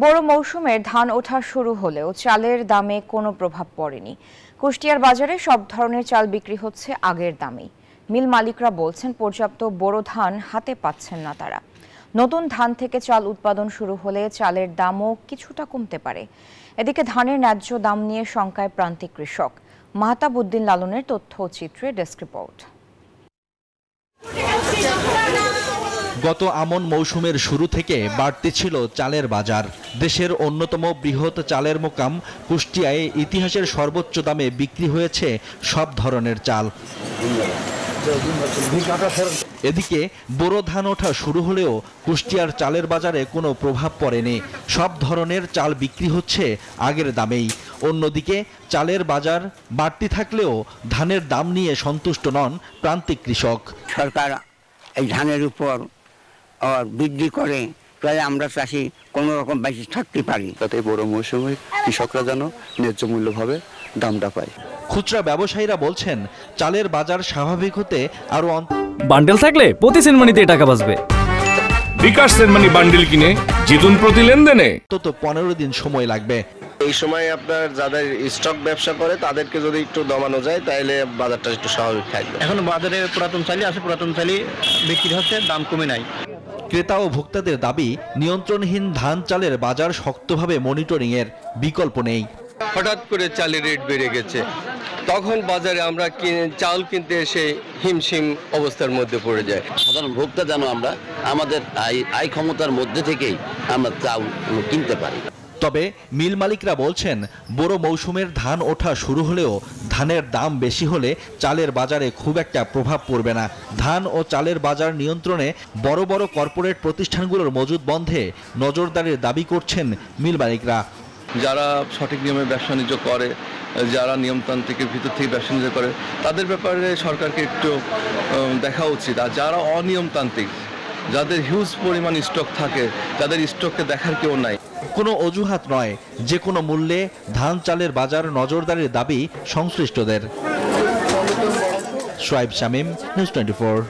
বড় মৌসুমের ধান ওঠা শুরু হলেও চালের দামে কোনো প্রভাব পড়েনি। কুষ্টিয়ার বাজারে সব ধরনের চাল বিক্রি হচ্ছে আগের দামেই। মিল মালিকরা বলছেন পর্যাপ্ত বোরো ধান হাতে পাচ্ছেন না তারা। নতুন ধান থেকে চাল উৎপাদন শুরু হলে চালের দামও কিছুটা কমতে পারে। এদিকে ধানের ন্যায্য দাম নিয়ে শঙ্কায় প্রান্তিক কৃষক। মাহতাব উদ্দিন লালনের তথ্য ও চিত্রে ডেস্ক রিপোর্ট। গত আমন মৌসুমের শুরু থেকে বাড়তি ছিল চালের বাজার। দেশের অন্যতম বৃহৎ চালের মোকাম কুষ্টিয়ায় ইতিহাসের সর্বোচ্চ দামে বিক্রি হয়েছে সব ধরনের চাল। এদিকে বোরো ধান ওঠা শুরু হলেও কুষ্টিয়ার চালের বাজারে কোনো প্রভাব পড়েনি। সব ধরনের চাল বিক্রি হচ্ছে আগের দামেই। অন্যদিকে চালের বাজার বাড়তি থাকলেও ধানের দাম নিয়ে সন্তুষ্ট নন প্রান্তিক কৃষক। সরকার এই ধানের উপর বৃদ্ধি করে তাহলে আমরা চাষি কোনো রকম বেশি থাকতে পারি, তাতে বড় মৌসুমে কৃষকরা যেন ন্যায্য মূল্যভাবে দামটা পায়। খুচরা ব্যবসায়ীরা বলছেন চালের বাজার স্বাভাবিক হতে আরো বান্ডেল থাকলে প্রতি সেনমানিতে টাকা বাঁচবে। বিকাশ সেনমানি বান্ডেল কিনে জিতুন প্রতি লেনদেনে। তো 15 দিন সময় লাগবে। এই সময় আপনার যাদের স্টক ব্যবসা করে তাদেরকে যদি একটু দমানো যায় তাহলে বাজারটা একটু স্বাভাবিক থাকবে। এখন বাজারে পুরাতন চালই আছে, পুরাতন চালই বিক্রি হচ্ছে, দাম কমে নাই। ক্রেতা ও ভোক্তাদের দাবি নিয়ন্ত্রণহীন ধান চালের বাজার শক্তভাবে মনিটরিং এর বিকল্প নেই। হঠাৎ করে চালের রেট বেড়ে গেছে, তখন বাজারে আমরা চাল কিনতে এসে হিমশিম অবস্থার মধ্যে পড়ে যায়। সাধারণ ভোক্তা যেন আমরা আমাদের আয় ক্ষমতার মধ্যে থেকেই আমরা চাল কিনতে পারি। তবে মিল মালিকরা বলছেন বড় মৌসুমের ধান ওঠা শুরু হলেও ধানের দাম বেশি হলে চালের বাজারে খুব একটা প্রভাব পড়বে না। ধান ও চালের বাজার নিয়ন্ত্রণে বড় বড় কর্পোরেট প্রতিষ্ঠানগুলোর মজুদ বন্ধে নজরদারির দাবি করছেন মিল মালিকরা। যারা সঠিক নিয়মে ব্যবসা বাণিজ্য করে, যারা নিয়মতান্ত্রিকের ভিতর থেকে ব্যবসা বাণিজ্য করে, তাদের ব্যাপারে সরকারকে একটু দেখা উচিত। আর যারা অনিয়মতান্ত্রিক, যাদের হিউজ পরিমাণ স্টক থাকে, তাদের স্টককে দেখার কেউ নাই। কোনো অজুহাত নয়, যে কোনো মূল্যে ধান চালের বাজার নজরদারির দাবি সংশ্লিষ্টদের। শোয়েব শামীম, নিউজ 24।